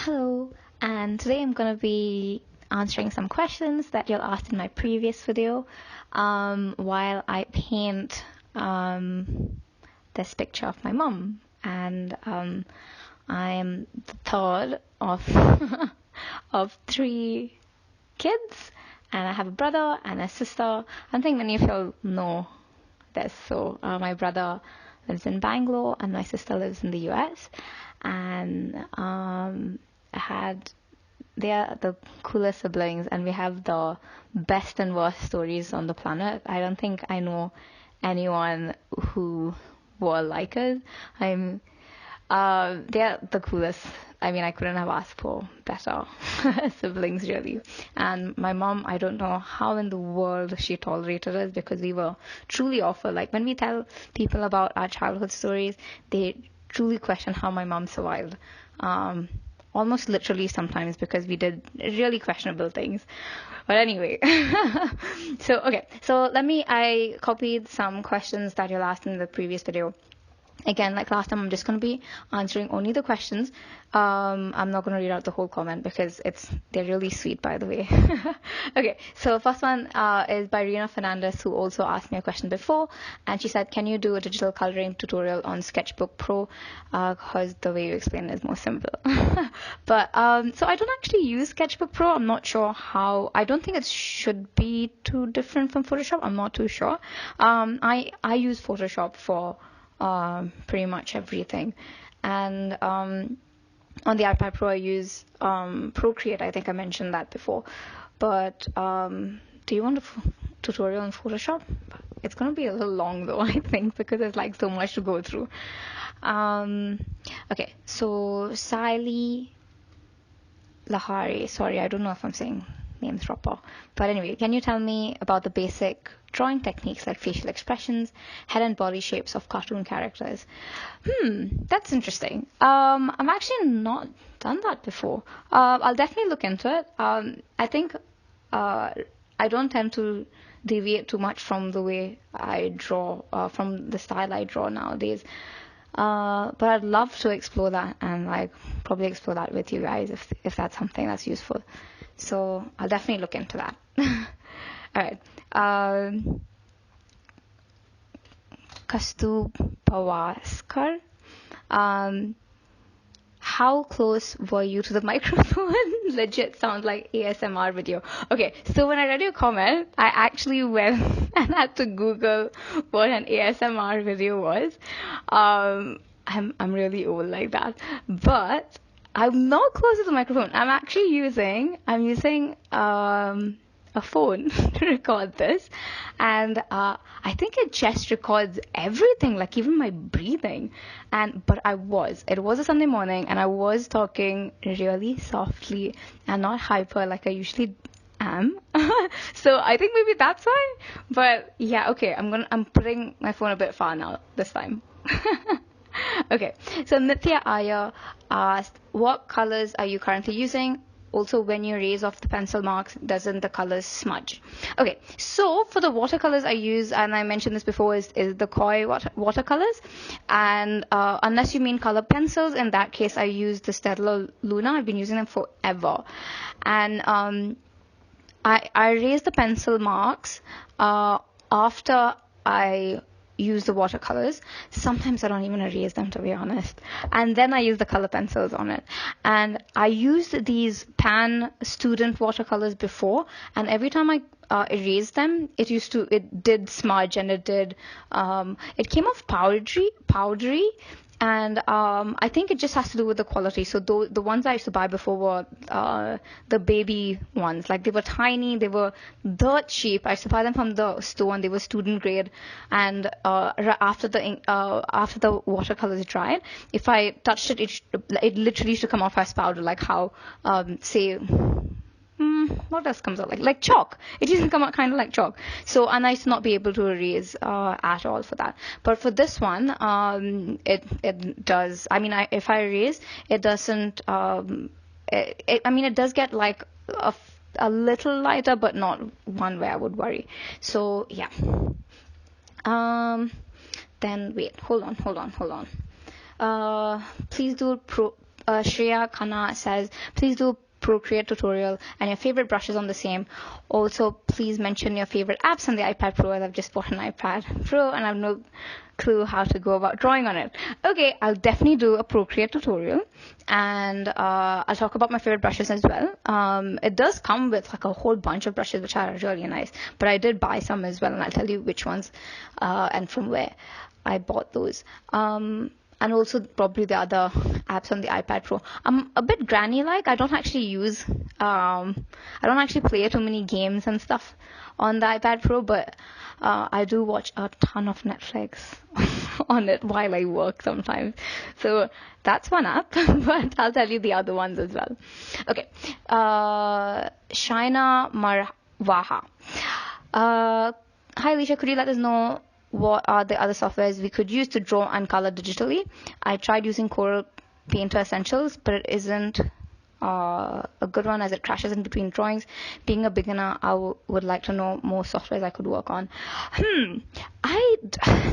Hello, and today I'm going to be answering some questions that you asked in my previous video while I paint this picture of my mom. And I am the third of of three kids, and I have a brother and a sister. I don't think many of you know this. So my brother lives in Bangalore and my sister lives in the US, and they are the coolest siblings, and we have the best and worst stories on the planet. I don't think I know anyone who were like us. They're the coolest. I mean, I couldn't have asked for better siblings, really. And my mom, I don't know how in the world she tolerated us, because we were truly awful. Like, when we tell people about our childhood stories, they truly question how my mom survived. Almost literally sometimes, because we did really questionable things. But anyway, so I copied some questions that you asked in the previous video. Again, like last time, I'm just going to be answering only the questions. I'm not going to read out the whole comment because they're really sweet, by the way. Okay, so first one is by Rina Fernandez, who also asked me a question before, and she said, can you do a digital coloring tutorial on Sketchbook Pro? Because the way you explain it is more simple. But so I don't actually use Sketchbook Pro. I'm not sure how. I don't think it should be too different from Photoshop. I'm not too sure. I use Photoshop for pretty much everything, and on the iPad Pro I use Procreate. I think I mentioned that before. But do you want a tutorial on Photoshop? It's going to be a little long though, I think, because there's like so much to go through. Okay, so Sally Lahari, sorry, I don't know if I'm saying names proper, but anyway, can you tell me about the basic drawing techniques like facial expressions, head and body shapes of cartoon characters? That's interesting. I've actually not done that before. I'll definitely look into it. I think I don't tend to deviate too much from the way I draw, from the style I draw nowadays. But I'd love to explore that, and like probably explore that with you guys if that's something that's useful. So I'll definitely look into that. All right. Kastu Pavaskar. How close were you to the microphone? Legit sounds like ASMR video. Okay, so when I read your comment, I actually went and had to Google what an ASMR video was. I'm really old like that, but I'm not close to the microphone. I'm using a phone to record this, and I think it just records everything, like even my breathing. But it was a Sunday morning, and I was talking really softly and not hyper like I usually am. So I think maybe that's why. But yeah, okay, I'm putting my phone a bit far now this time. Okay, so Nithya Iyer asked, what colors are you currently using? Also, when you erase off the pencil marks, doesn't the colors smudge? Okay, so for the watercolors I use, and I mentioned this before, is the Koi watercolors. And unless you mean color pencils, in that case, I use the Staedlar Luna. I've been using them forever. And I erase the pencil marks after I use the watercolors. Sometimes I don't even erase them, to be honest, and then I use the color pencils on it. And I used these pan student watercolors before, and every time I erased them, it did smudge, and it came off powdery. And I think it just has to do with the quality. So the ones I used to buy before were the baby ones. Like, they were tiny, they were dirt cheap. I used to buy them from the store, and they were student grade. And after the watercolors dried, if I touched it literally used to come off as powder, like how what else comes out like chalk. It used to come out kind of like chalk. So, and I used to not be able to erase at all for that. But for this one, it does. I mean, if I erase, it doesn't. It does get like a little lighter, but not one where I would worry. So yeah. Then wait, hold on. Please do Shreya Khanna says, please do Procreate tutorial and your favorite brushes on the same. Also, please mention your favorite apps on the iPad Pro, as I've just bought an iPad Pro and I have no clue how to go about drawing on it. Okay, I'll definitely do a Procreate tutorial, and I'll talk about my favorite brushes as well. It does come with like a whole bunch of brushes which are really nice, but I did buy some as well, and I'll tell you which ones and from where I bought those. And also probably the other apps on the iPad Pro. I'm a bit granny-like. I don't actually play too many games and stuff on the iPad Pro, but I do watch a ton of Netflix on it while I work sometimes. So that's one app, but I'll tell you the other ones as well. Okay. Shaina Marwaha. Hi, Alicia. Could you let us know what are the other softwares we could use to draw and color digitally? I tried using Corel Painter Essentials, but it isn't a good one as it crashes in between drawings. Being a beginner, I would like to know more softwares I could work on.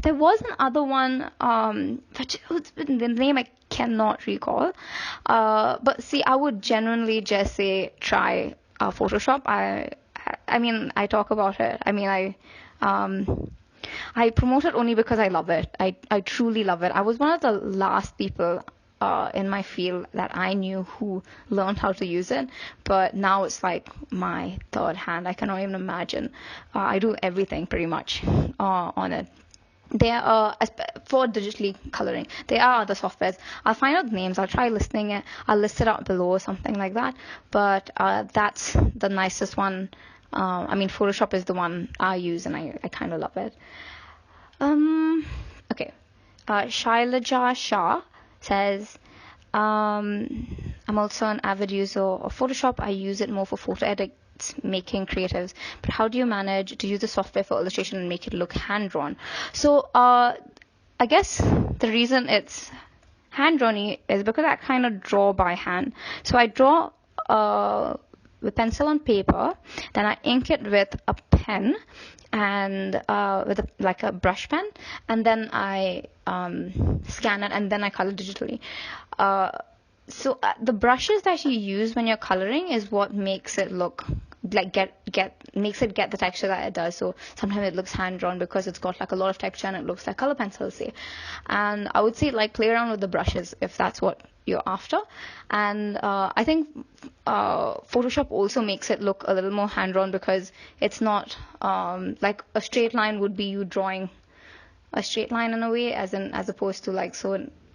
There was another one, but the name I cannot recall. But see, I would genuinely just say try Photoshop. I mean, I talk about it. I mean, I promote it only because I love it. I truly love it. I was one of the last people in my field that I knew who learned how to use it, but now it's like my third hand. I cannot even imagine. I do everything pretty much on it. There are, for digitally coloring, there are other softwares. I'll find out names. I'll try listing it. I'll list it out below or something like that. But that's the nicest one. I mean, Photoshop is the one I use, and I kind of love it. Okay. Shailaja Shah says, I'm also an avid user of Photoshop. I use it more for photo edits, making creatives. But how do you manage to use the software for illustration and make it look hand-drawn? So I guess the reason it's hand-drawn is because I kind of draw by hand. So I draw with pencil on paper, then I ink it with a pen and with a brush pen, and then I scan it, and then I color digitally. So the brushes that you use when you're coloring is what makes it look like makes it get the texture that it does. So sometimes it looks hand drawn because it's got like a lot of texture and it looks like color pencil, say. And I would say like play around with the brushes if that's what you're after. And I think Photoshop also makes it look a little more hand drawn because it's not like a straight line would be you drawing a straight line in a way, as opposed to like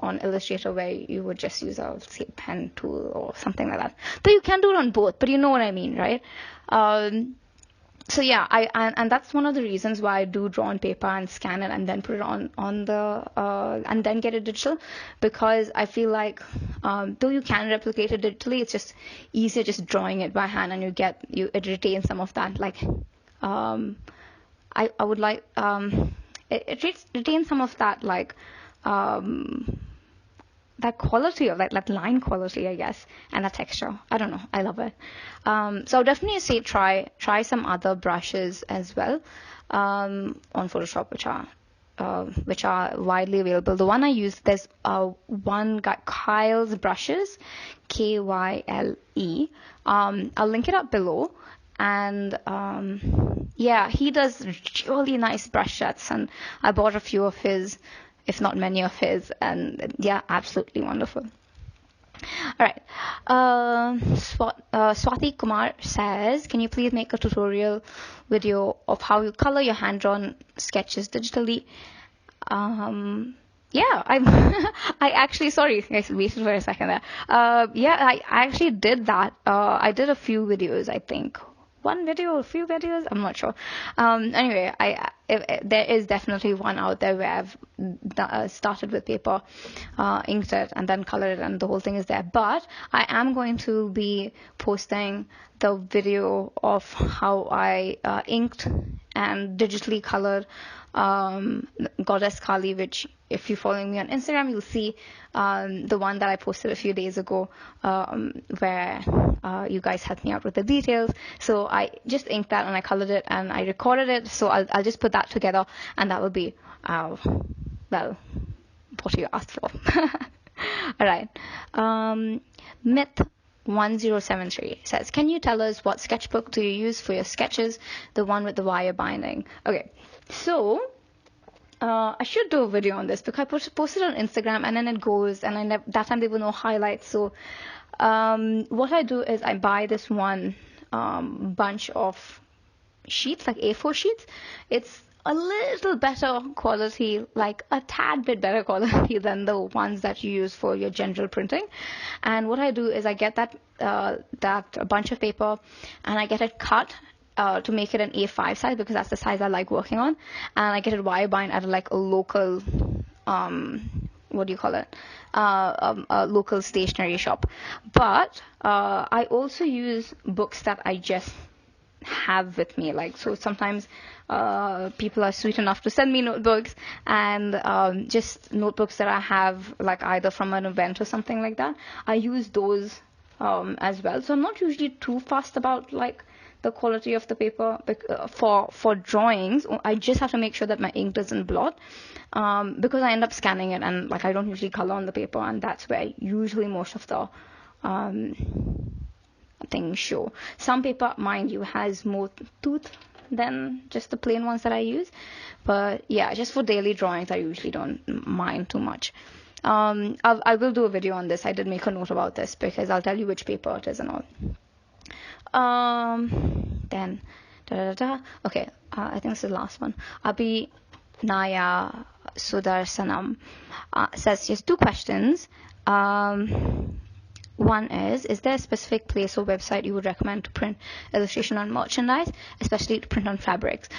on Illustrator where you would just use a say pen tool or something like that. Though you can do it on both, but you know what I mean, right? So yeah, and that's one of the reasons why I do draw on paper and scan it and then put it on the and then get it digital, because I feel like though you can replicate it digitally, it's just easier just drawing it by hand, and it retains some of that like I would like it retains some of that like that quality of that line quality, I guess, and that texture. I don't know. I love it. So I'll definitely say try some other brushes as well on Photoshop, which are widely available. The one I use, there's one guy, Kyle's brushes, Kyle. I'll link it up below. And yeah, he does really nice brush sets, and I bought a few of his, if not many of his, and yeah, absolutely wonderful. All right. Swati Kumar says, can you please make a tutorial video of how you color your hand-drawn sketches digitally? Yeah, I actually, sorry, I waited for a second there. Yeah, I actually did that. I did a few videos, I think. One video, a few videos, I'm not sure. Anyway, there is definitely one out there where I've started with paper, inked it, and then colored it, and the whole thing is there. But I am going to be posting the video of how I inked and digitally colored Goddess Kali, which if you're following me on Instagram, you'll see the one that I posted a few days ago where you guys helped me out with the details. So I just inked that and I colored it and I recorded it. So I'll just put that together, and that will be, well, what you asked for. All right. Myth 1073 says, can you tell us what sketchbook do you use for your sketches? The one with the wire binding. Okay. So, I should do a video on this because I posted on Instagram and then it goes, and that time there were no highlights. So, what I do is I buy this one bunch of sheets, like A4 sheets. It's a little better quality, like a tad bit better quality than the ones that you use for your general printing. And what I do is I get that bunch of paper and I get it cut to make it an A5 size because that's the size I like working on, and I get it wire bind at like a local what do you call it? A local stationery shop. But I also use books that I just have with me. Like, so sometimes people are sweet enough to send me notebooks, and just notebooks that I have, like either from an event or something like that. I use those as well. So I'm not usually too fussed about like the quality of the paper for drawings. I just have to make sure that my ink doesn't blot, because I end up scanning it and like I don't usually color on the paper, and that's where usually most of the things show. Some paper, mind you, has more tooth than just the plain ones that I use, but yeah, just for daily drawings I usually don't mind too much. I will do a video on this. I did make a note about this because I'll tell you which paper it is and all. Then okay, I think this is the last one. Abhi Naya Sudarsanam says just 2 questions. One is there a specific place or website you would recommend to print illustration on merchandise, especially to print on fabrics?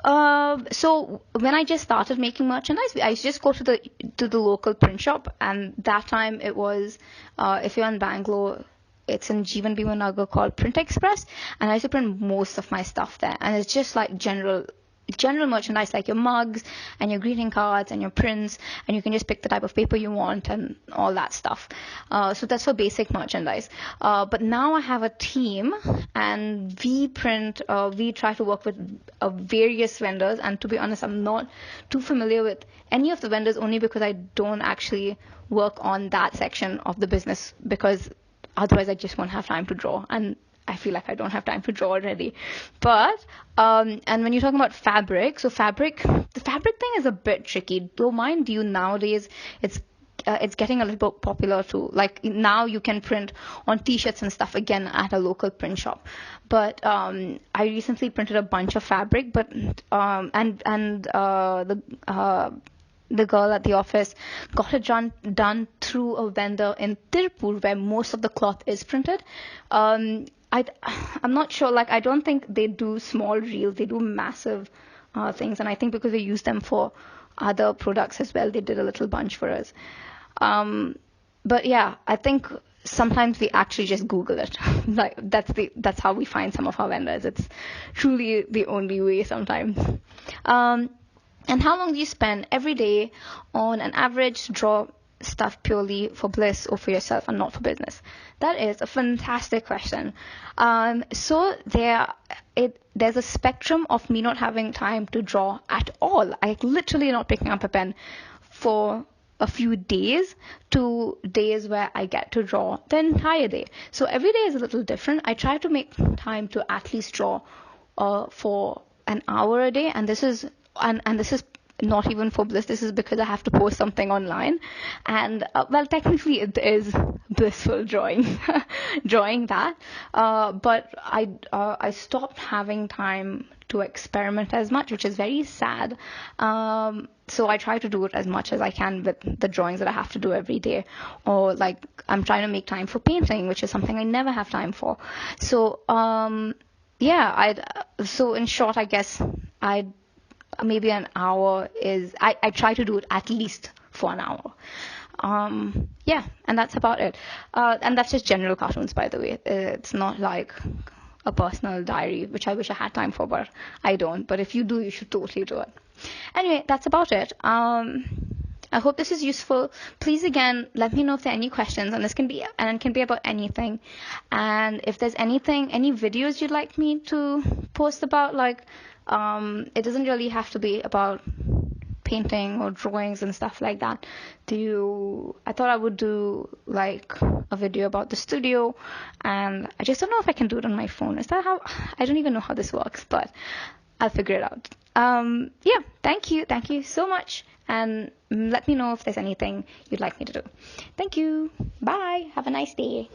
So when I just started making merchandise, I used to just go to the local print shop, and that time it was if you're in Bangalore, it's in Jeevan Bhima Nagar called Print Express, and I used to print most of my stuff there. And it's just like general merchandise, like your mugs and your greeting cards and your prints, and you can just pick the type of paper you want and all that stuff. So that's for basic merchandise. But now I have a team, and we try to work with various vendors. And to be honest, I'm not too familiar with any of the vendors, only because I don't actually work on that section of the business, because otherwise I just won't have time to draw, and I feel like I don't have time to draw already. But and when you're talking about fabric, so the fabric thing is a bit tricky. Though mind you, nowadays it's getting a little bit popular too. Like now you can print on t-shirts and stuff again at a local print shop. But I recently printed a bunch of fabric, but the girl at the office got it done through a vendor in Tirupur, where most of the cloth is printed. I'm not sure, like I don't think they do small reels, they do massive things, and I think because we use them for other products as well, they did a little bunch for us. But yeah, I think sometimes we actually just Google it. Like that's how we find some of our vendors. It's truly the only way sometimes. And how long do you spend every day on an average to draw stuff purely for bliss or for yourself and not for business? That is a fantastic question. So there's a spectrum of me not having time to draw at all. I literally not picking up a pen for a few days to days where I get to draw the entire day. So every day is a little different. I try to make time to at least draw for an hour a day, and this is not even for bliss. This is because I have to post something online, and well, technically it is blissful drawing that, but I stopped having time to experiment as much, which is very sad. So I try to do it as much as I can with the drawings that I have to do every day, or like I'm trying to make time for painting, which is something I never have time for. So so in short, I guess maybe an hour is, I try to do it at least for an hour. And that's about it. And that's just general cartoons, by the way. It's not like a personal diary, which I wish I had time for, but I don't. But if you do, you should totally do it. Anyway, that's about it. I hope this is useful. Please, again, let me know if there are any questions, and it can be about anything. And if there's any videos you'd like me to post about, like, it doesn't really have to be about painting or drawings and stuff like that, I thought I would do like a video about the studio, and I just don't know if I can do it on my phone. Is that how? I don't even know how this works, but I'll figure it out. Yeah, thank you so much, and let me know if there's anything you'd like me to do. Thank you. Bye. Have a nice day.